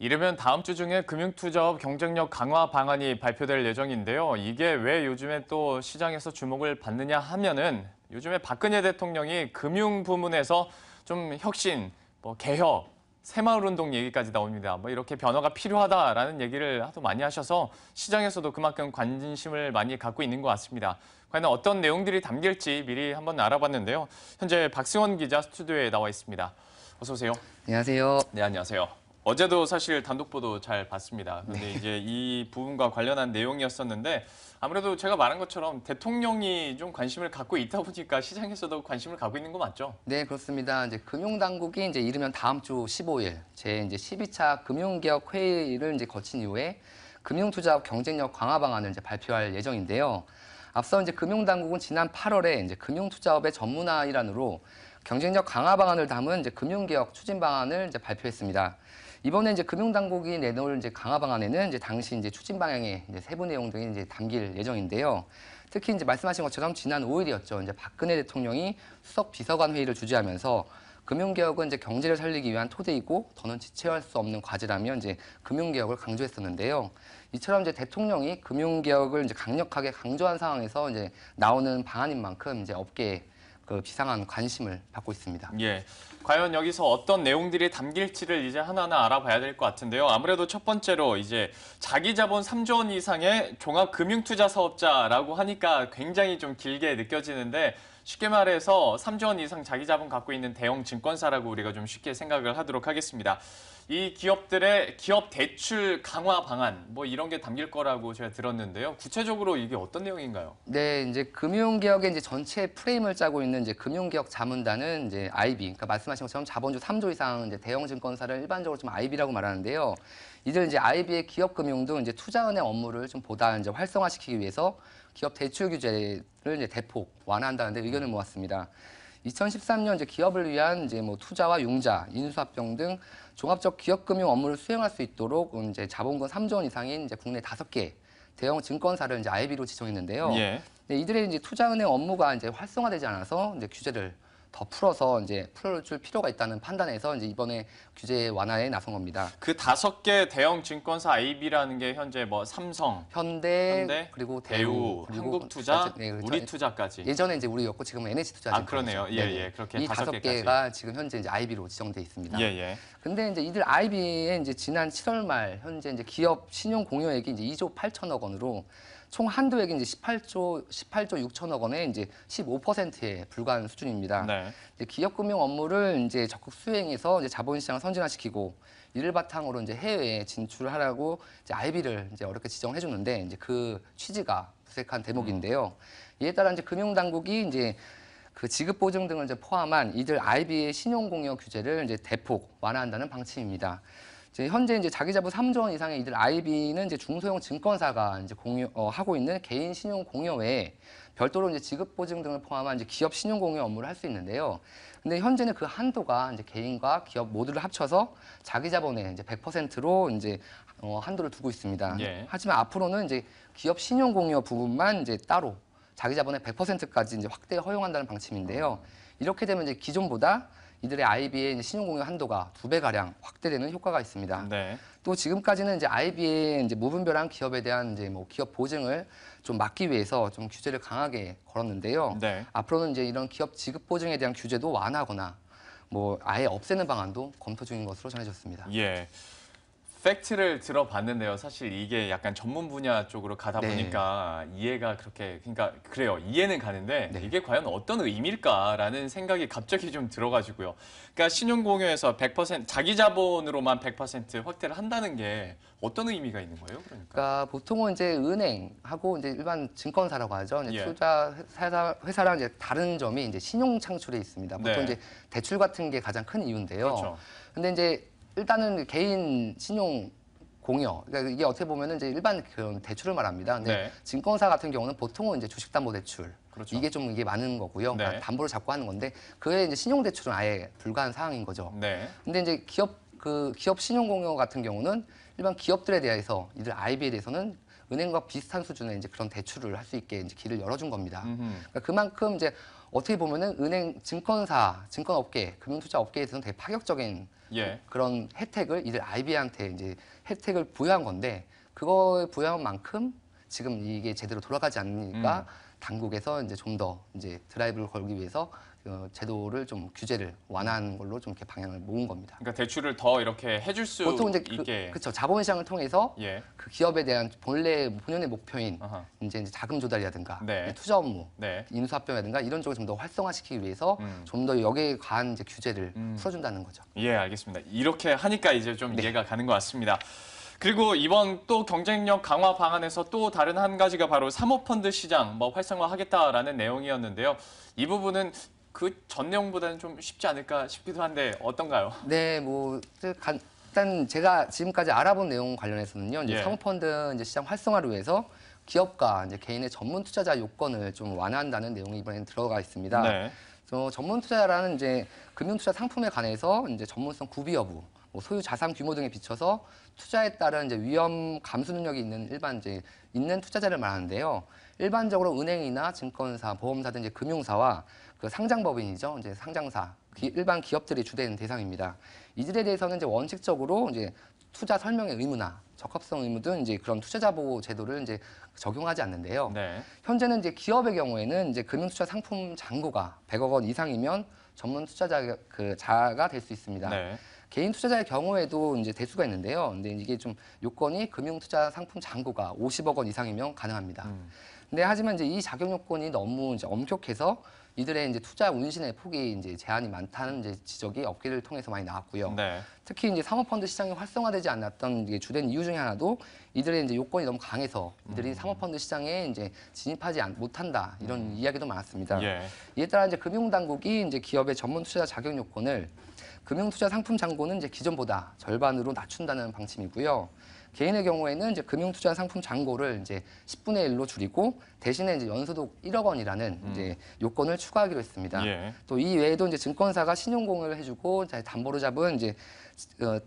이르면 다음 주 중에 금융투자업 경쟁력 강화 방안이 발표될 예정인데요. 이게 왜 요즘에 또 시장에서 주목을 받느냐 하면은 요즘에 박근혜 대통령이 금융 부문에서 좀 혁신, 개혁, 새마을운동 얘기까지 나옵니다. 이렇게 변화가 필요하다라는 얘기를 하도 많이 하셔서 시장에서도 그만큼 관심을 많이 갖고 있는 것 같습니다. 과연 어떤 내용들이 담길지 미리 한번 알아봤는데요. 현재 박승원 기자 스튜디오에 나와 있습니다. 어서 오세요. 안녕하세요. 네, 안녕하세요. 어제도 사실 단독 보도 잘 봤습니다. 그런데 이제 이 부분과 관련한 내용이었었는데 아무래도 제가 말한 것처럼 대통령이 좀 관심을 갖고 있다 보니까 시장에서도 관심을 갖고 있는 거 맞죠? 네, 그렇습니다. 이제 금융당국이 이제 이르면 다음 주 15일 제 이제 12차 금융개혁 회의를 이제 거친 이후에 금융투자업 경쟁력 강화 방안을 이제 발표할 예정인데요. 앞서 이제 금융당국은 지난 8월에 이제 금융투자업의 전문화 일환으로 경쟁력 강화 방안을 담은 이제 금융개혁 추진 방안을 이제 발표했습니다. 이번에 이제 금융당국이 내놓을 이제 강화 방안에는 이제 당시 이제 추진 방향의 이제 세부 내용 등이 이제 담길 예정인데요. 특히 이제 말씀하신 것처럼 지난 5일이었죠. 이제 박근혜 대통령이 수석 비서관 회의를 주재하면서 금융개혁은 이제 경제를 살리기 위한 토대이고 더는 지체할 수 없는 과제라며 이제 금융개혁을 강조했었는데요. 이처럼 이제 대통령이 금융개혁을 이제 강력하게 강조한 상황에서 이제 나오는 방안인 만큼 이제 업계에 그 비상한 관심을 받고 있습니다. 예. 과연 여기서 어떤 내용들이 담길지를 이제 하나하나 알아봐야 될 것 같은데요. 아무래도 첫 번째로 이제 자기 자본 3조 원 이상의 종합금융투자사업자라고 하니까 굉장히 좀 길게 느껴지는데 쉽게 말해서 3조 원 이상 자기 자본 갖고 있는 대형 증권사라고 우리가 좀 쉽게 생각을 하도록 하겠습니다. 이 기업들의 기업 대출 강화 방안 이런 게 담길 거라고 제가 들었는데요. 구체적으로 이게 어떤 내용인가요? 네, 이제 금융개혁의 이제 전체 프레임을 짜고 있는 이제 금융개혁 자문단은 이제 IB, 그러니까 말씀하신 것처럼 자본주 3조 이상 이제 대형 증권사를 일반적으로 좀 IB라고 말하는데요. 이들 이제 IB의 기업 금융도 이제 투자은행 업무를 좀 보다 이제 활성화시키기 위해서 기업 대출 규제를 이제 대폭 완화한다는데 의견을 모았습니다. 2013년 이제 기업을 위한 이제 투자와 융자, 인수합병 등 종합적 기업금융 업무를 수행할 수 있도록 이제 자본금 3조 원 이상인 이제 국내 5개 대형 증권사를 이제 IB로 지정했는데요. 예. 이들의 이제 투자은행 업무가 이제 활성화되지 않아서 이제 규제를 더 풀어서 이제 풀어줄 필요가 있다는 판단에서 이제 이번에 규제 완화에 나선 겁니다. 그 5개 대형 증권사 IB라는 게 현재 삼성, 현대 그리고 대우, 그리고 한국투자, 네, 그렇죠. 우리투자까지. 예전에 이제 우리였고 지금은 NH투자증권. 아, 그러네요. 예. 그렇게 이 5개까지. 5개가 지금 현재 이제 IB로 지정돼 있습니다. 예. 근데 이제 이들 IB에 이제 지난 7월 말 현재 이제 기업 신용 공여액이 이제 2조 8천억 원으로 총 한도액이 이제 18조 6천억 원에 이제 15%에 불과한 수준입니다. 네. 이제 기업 금융 업무를 이제 적극 수행해서 이제 자본시장을 선진화시키고 이를 바탕으로 이제 해외에 진출을 하라고 이제 IB를 이제 어렵게 지정해 줬는데 이제 그 취지가 무색한 대목인데요. 이에 따라 이제 금융당국이 이제 그 지급 보증 등을 이제 포함한 이들 IB의 신용 공여 규제를 이제 대폭 완화한다는 방침입니다. 현재 이제 자기 자본 3조 원 이상의 이들 IB는 이제 중소형 증권사가 이제 하고 있는 개인 신용 공여 외에 별도로 이제 지급 보증 등을 포함한 이제 기업 신용 공여 업무를 할 수 있는데요. 근데 현재는 그 한도가 이제 개인과 기업 모두를 합쳐서 자기 자본의 이제 100%로 이제 한도를 두고 있습니다. 예. 하지만 앞으로는 이제 기업 신용 공여 부분만 이제 따로 자기 자본의 100%까지 이제 확대 허용한다는 방침인데요. 이렇게 되면 이제 기존보다 이들의 IB의 신용공여 한도가 2배가량 확대되는 효과가 있습니다. 네. 또 지금까지는 이제 IB의 이제 무분별한 기업에 대한 이제 기업 보증을 좀 막기 위해서 좀 규제를 강하게 걸었는데요. 네. 앞으로는 이제 이런 기업 지급 보증에 대한 규제도 완화하거나 아예 없애는 방안도 검토 중인 것으로 전해졌습니다. 예. 팩트를 들어봤는데요. 사실 이게 약간 전문 분야 쪽으로 가다 네. 보니까 이해가 그러니까 그래요. 이해는 가는데 네. 이게 과연 어떤 의미일까라는 생각이 갑자기 좀 들어가지고요. 그러니까 신용공여에서 100% 자기 자본으로만 100% 확대를 한다는 게 어떤 의미가 있는 거예요? 그러니까 보통은 이제 은행하고 이제 일반 증권사라고 하죠. 이제 예. 투자 회사랑 이제 다른 점이 이제 신용 창출에 있습니다. 보통 네. 이제 대출 같은 게 가장 큰 이유인데요. 그렇죠. 근데 이제 일단은 개인 신용 공여, 그러니까 이게 어떻게 보면은 이제 일반 그런 대출을 말합니다. 근데 네. 증권사 같은 경우는 보통은 이제 주식담보대출, 그렇죠. 이게 많은 거고요. 그러니까 네. 담보를 잡고 하는 건데 그 외에 이제 신용대출은 아예 불가한 상황인 거죠. 네. 근데 이제 기업 신용 공여 같은 경우는 일반 기업들에 대해서 이들 IB에 대해서는 은행과 비슷한 수준의 이제 그런 대출을 할 수 있게 이제 길을 열어준 겁니다. 그러니까 그만큼 이제 어떻게 보면은 은행, 증권사, 증권업계, 금융투자업계에서는 되게 파격적인 예. 그런 혜택을 이들 IB한테 이제 혜택을 부여한 건데 그거에 부여한 만큼 지금 이게 제대로 돌아가지 않으니까 당국에서 이제 좀 더 이제 드라이브를 걸기 위해서 제도를 좀 규제를 완화하는 걸로 좀 이렇게 방향을 모은 겁니다. 그러니까 대출을 더 이렇게 해줄 수 보통 이제 있게. 그쵸 자본시장을 통해서 예. 그 기업에 대한 본연의 목표인 아하. 이제 자금 조달이라든가 네. 투자 업무, 네. 인수합병이라든가 이런 쪽을 좀 더 활성화시키기 위해서 좀 더 여기에 관한 이제 규제를 풀어준다는 거죠. 예, 알겠습니다. 이렇게 하니까 이제 좀 네. 이해가 가는 것 같습니다. 그리고 이번 또 경쟁력 강화 방안에서 또 다른 한 가지가 바로 사모펀드 시장 뭐 활성화하겠다라는 내용이었는데요. 이 부분은 그 전 내용보다는 좀 쉽지 않을까 싶기도 한데 어떤가요? 네, 일단 제가 지금까지 알아본 내용 관련해서는요, 이제 예. 사모펀드 이제 시장 활성화를 위해서 기업과 이제 개인의 전문 투자자 요건을 좀 완화한다는 내용이 이번에 들어가 있습니다. 네. 전문 투자라는 이제 금융 투자 상품에 관해서 이제 전문성 구비 여부, 뭐 소유 자산 규모 등에 비춰서 투자에 따른 이제 위험 감수 능력이 있는 있는 투자자를 말하는데요. 일반적으로 은행이나 증권사, 보험사 등 이제 금융사와 그 상장법인이죠. 이제 상장사, 일반 기업들이 주된 대상입니다. 이들에 대해서는 이제 원칙적으로 이제 투자 설명의 의무나 적합성 의무 등 이제 그런 투자자 보호 제도를 이제 적용하지 않는데요. 네. 현재는 이제 기업의 경우에는 이제 금융투자 상품 잔고가 100억 원 이상이면 전문 투자자가 될 수 있습니다. 네. 개인 투자자의 경우에도 이제 대수가 있는데요. 근데 이게 좀 요건이 금융투자 상품 잔고가 50억 원 이상이면 가능합니다. 근데 하지만 이제 이 자격 요건이 너무 이제 엄격해서 이들의 이제 투자 운신의 폭이 이제 제한이 많다는 이제 지적이 업계를 통해서 많이 나왔고요. 네. 특히 이제 사모펀드 시장이 활성화되지 않았던 이게 주된 이유 중에 하나도 이들의 이제 요건이 너무 강해서 이들이 사모펀드 시장에 이제 진입하지 못한다 이런 이야기도 많았습니다. 예. 이에 따라 이제 금융당국이 이제 기업의 전문 투자 자격 요건을 금융투자 상품 잔고는 이제 기존보다 절반으로 낮춘다는 방침이고요. 개인의 경우에는 이제 금융투자 상품 잔고를 이제 10분의 1로 줄이고 대신에 이제 연소득 1억 원이라는 이제 요건을 추가하기로 했습니다. 예. 또 이 외에도 이제 증권사가 신용공여를 해주고 담보로 잡은 이제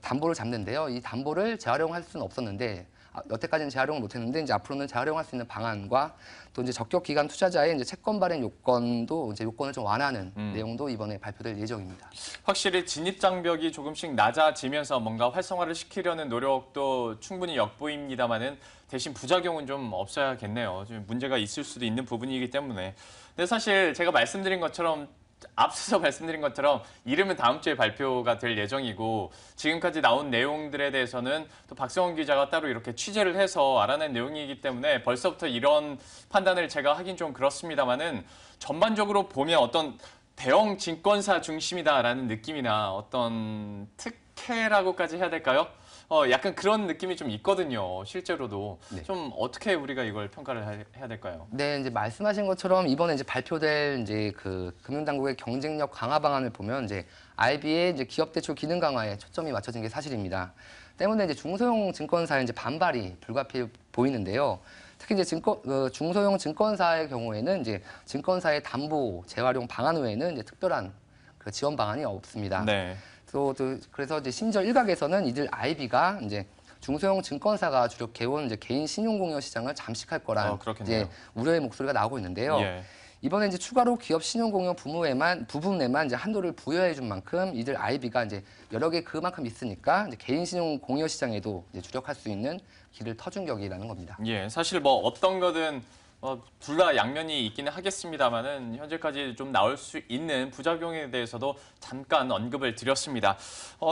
담보를 잡는데요. 이 담보를 재활용할 수는 없었는데 여태까지는 재활용을 못했는데 이제 앞으로는 재활용할 수 있는 방안과 또 이제 적격 기간 투자자의 이제 채권 발행 요건도 이제 요건을 좀 완화하는 내용도 이번에 발표될 예정입니다. 확실히 진입 장벽이 조금씩 낮아지면서 뭔가 활성화를 시키려는 노력도 충분히 엿보입니다만은 대신 부작용은 좀 없어야겠네요. 좀 문제가 있을 수도 있는 부분이기 때문에. 근데 사실 제가 말씀드린 것처럼 앞서서 말씀드린 것처럼 이름은 다음 주에 발표가 될 예정이고 지금까지 나온 내용들에 대해서는 또 박성원 기자가 따로 이렇게 취재를 해서 알아낸 내용이기 때문에 벌써부터 이런 판단을 제가 하긴 좀 그렇습니다만은 전반적으로 보면 어떤 대형 증권사 중심이다라는 느낌이나 어떤 특혜라고까지 해야 될까요? 약간 그런 느낌이 좀 있거든요. 실제로도. 네. 좀 어떻게 우리가 이걸 평가를 해야 될까요? 네, 이제 말씀하신 것처럼 이번에 이제 발표될 이제 그 금융당국의 경쟁력 강화 방안을 보면 이제 IB의 이제 기업 대출 기능 강화에 초점이 맞춰진 게 사실입니다. 때문에 이제 중소형 증권사의 이제 반발이 불가피해 보이는데요. 특히 이제 중소형 증권사의 경우에는 이제 증권사의 담보 재활용 방안 외에는 이제 특별한 그 지원 방안이 없습니다. 네. 그래서 이제 심지어 일각에서는 이들 IB가 이제 중소형 증권사가 주력해온 이제 개인 신용공여 시장을 잠식할 거란 그렇겠네요. 이제 우려의 목소리가 나오고 있는데요. 예. 이번에 이제 추가로 기업 신용공여 부분에만 이제 한도를 부여해 준 만큼 이들 IB가 이제 여러 개 그만큼 있으니까 이제 개인 신용공여 시장에도 이제 주력할 수 있는 길을 터준 격이라는 겁니다. 예, 사실 뭐 어떤 거든 둘 다 양면이 있기는 하겠습니다만은 현재까지 좀 나올 수 있는 부작용에 대해서도 잠깐 언급을 드렸습니다.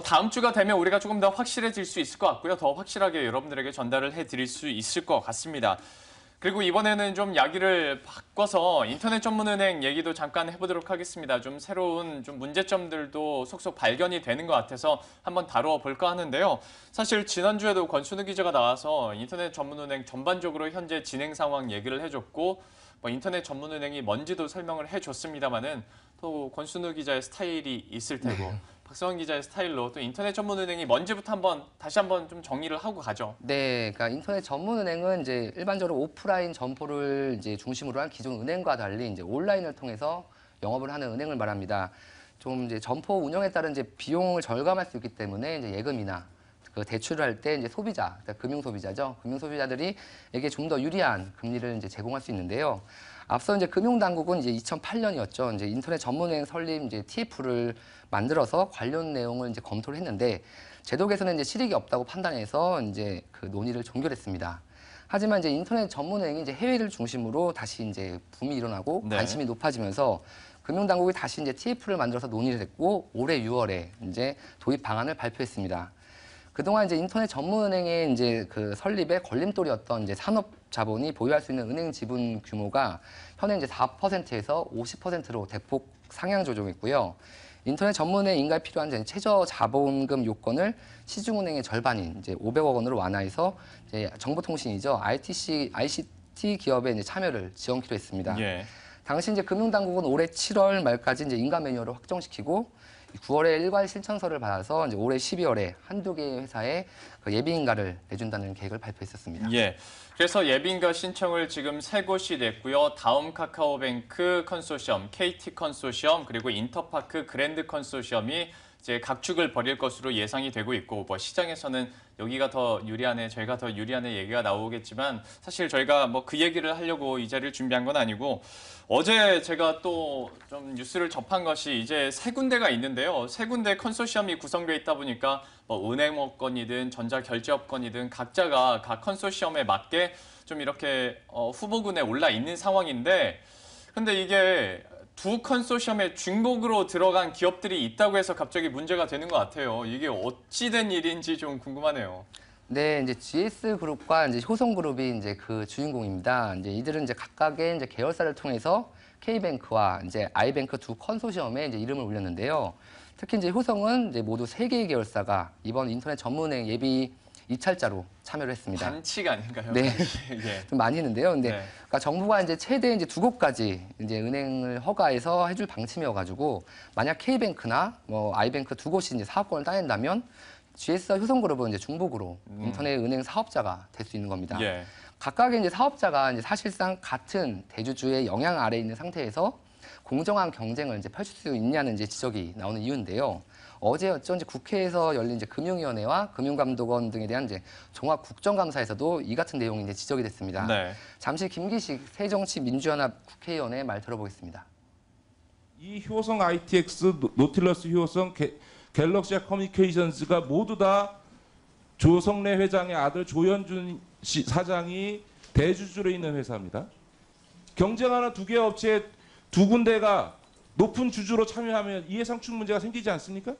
다음 주가 되면 우리가 조금 더 확실해질 수 있을 것 같고요. 더 확실하게 여러분들에게 전달을 해드릴 수 있을 것 같습니다. 그리고 이번에는 좀 이야기를 바꿔서 인터넷 전문은행 얘기도 잠깐 해보도록 하겠습니다. 좀 새로운 좀 문제점들도 속속 발견이 되는 것 같아서 한번 다뤄볼까 하는데요. 사실 지난주에도 권순우 기자가 나와서 인터넷 전문은행 전반적으로 현재 진행 상황 얘기를 해줬고 뭐 인터넷 전문은행이 뭔지도 설명을 해줬습니다만은 또 권순우 기자의 스타일이 있을 테고 박성원 기자의 스타일로 또 인터넷 전문은행이 뭔지부터 다시 한번 좀 정리를 하고 가죠. 네, 그러니까 인터넷 전문은행은 이제 일반적으로 오프라인 점포를 이제 중심으로 한 기존 은행과 달리 이제 온라인을 통해서 영업을 하는 은행을 말합니다. 좀 이제 점포 운영에 따른 이제 비용을 절감할 수 있기 때문에 이제 예금이나 그 대출을 할 때 이제 소비자, 그러니까 금융 소비자죠. 금융 소비자들이 에게 좀 더 유리한 금리를 이제 제공할 수 있는데요. 앞서 이제 금융당국은 이제 2008년이었죠. 이제 인터넷 전문은행 설립 이제 TF를 만들어서 관련 내용을 이제 검토를 했는데 제도 개선에 이제 실익이 없다고 판단해서 이제 그 논의를 종결했습니다. 하지만 이제 인터넷 전문은행이 이제 해외를 중심으로 다시 이제 붐이 일어나고 네. 관심이 높아지면서 금융당국이 다시 이제 TF를 만들어서 논의를 했고 올해 6월에 이제 도입 방안을 발표했습니다. 그동안 이제 인터넷 전문은행의 이제 그 설립에 걸림돌이었던 이제 산업 자본이 보유할 수 있는 은행 지분 규모가 현행 이제 4%에서 50%로 대폭 상향 조정했고요. 인터넷 전문은행 인가에 필요한 이제 최저 자본금 요건을 시중은행의 절반인 이제 500억 원으로 완화해서 이제 정보통신이죠. ICT 기업의 이제 참여를 지원키로 했습니다. 예. 당시 이제 금융당국은 올해 7월 말까지 이제 인가 매뉴얼을 확정시키고 9월에 일괄 신청서를 받아서 이제 올해 12월에 한두 개의 회사에 그 예비인가를 내준다는 계획을 발표했었습니다. 예. 그래서 예비인가 신청을 지금 3곳이 냈고요. 다음 카카오뱅크 컨소시엄, KT 컨소시엄, 그리고 인터파크 그랜드 컨소시엄이 이제 각축을 벌일 것으로 예상이 되고 있고, 뭐 시장에서는 여기가 더 유리하네, 저희가 더 유리하네 얘기가 나오겠지만 사실 저희가 뭐 그 얘기를 하려고 이 자리를 준비한 건 아니고 어제 제가 또 좀 뉴스를 접한 것이 이제 3군데가 있는데요. 3군데 컨소시엄이 구성되어 있다 보니까 뭐 은행업권이든 전자결제업권이든 각자가 각 컨소시엄에 맞게 좀 이렇게 후보군에 올라 있는 상황인데 근데 이게 두 컨소시엄에 중복으로 들어간 기업들이 있다고 해서 갑자기 문제가 되는 것 같아요. 이게 어찌 된 일인지 좀 궁금하네요. 네, 이제 GS그룹과 이제 효성그룹이 이제 그 주인공입니다. 이제 이들은 이제 각각의 이제 계열사를 통해서 K뱅크와 이제 I뱅크 두 컨소시엄에 이제 이름을 올렸는데요. 특히 이제 효성은 이제 모두 3개의 계열사가 이번 인터넷 전문은행 예비 입찰자로 참여를 했습니다. 반칙 아닌가요? 네. 예. 좀 많이 했는데요. 근데 네. 그러니까 정부가 이제 최대 이제 2곳까지 이제 은행을 허가해서 해줄 방침이어가지고 만약 K뱅크나 뭐 I뱅크 2곳이 이제 사업권을 따낸다면 GS 효성그룹은 이제 중복으로 인터넷 은행 사업자가 될 수 있는 겁니다. 예. 각각의 이제 사업자가 이제 사실상 같은 대주주의 영향 아래에 있는 상태에서 공정한 경쟁을 이제 펼칠 수 있냐는 이제 지적이 나오는 이유인데요. 어제였죠. 이제 국회에서 열린 이제 금융위원회와 금융감독원 등에 대한 이제 종합 국정감사에서도 이 같은 내용이 이제 지적이 됐습니다. 네. 잠시 김기식 새정치민주연합 국회의원의 말 들어보겠습니다. 이 효성 ITX, 노틸러스 효성, 갤럭시 커뮤니케이션스가 모두 다 조성래 회장의 아들 조현준 사장이 대주주로 있는 회사입니다. 경쟁하는 2개 업체 2군데가 높은 주주로 참여하면 이해상충 문제가 생기지 않습니까?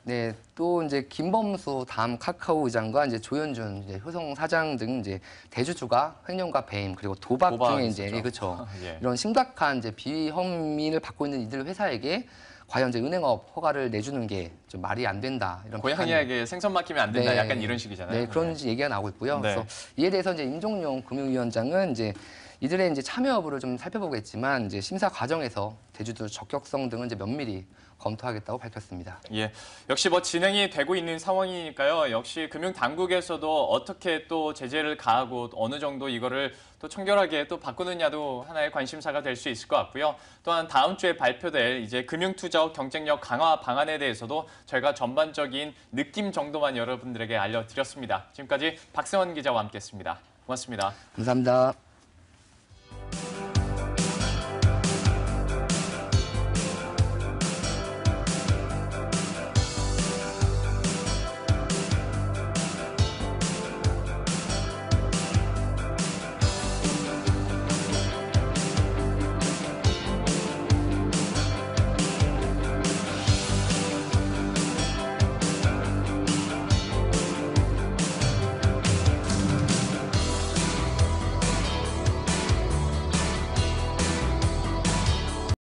네, 또 이제 김범수 다음 카카오 의장과 이제 조현준 이제 효성 사장 등 이제 대주주가 횡령과 배임 그리고 도박 등의 이제 있었죠. 그렇죠. 예. 이런 심각한 이제 비위 혐의를 받고 있는 이들 회사에게 과연 이제 은행업 허가를 내주는 게 좀 말이 안 된다 이런 고양이에게 생선 맡기면 안 된다. 네. 약간 이런 식이잖아요. 네, 그런 얘기가 나오고 있고요. 네. 그래서 이에 대해서 이제 임종용 금융위원장은 이제 이들의 이제 참여 여부를 좀 살펴보겠지만 이제 심사 과정에서 대주주 적격성 등은 이제 면밀히 검토하겠다고 밝혔습니다. 예, 역시 뭐 진행이 되고 있는 상황이니까요. 역시 금융당국에서도 어떻게 또 제재를 가하고 어느 정도 이거를 또 청결하게 또 바꾸느냐도 하나의 관심사가 될 수 있을 것 같고요. 또한 다음 주에 발표될 이제 금융투자업 경쟁력 강화 방안에 대해서도 저희가 전반적인 느낌 정도만 여러분들에게 알려드렸습니다. 지금까지 박세원 기자와 함께했습니다. 고맙습니다. 감사합니다.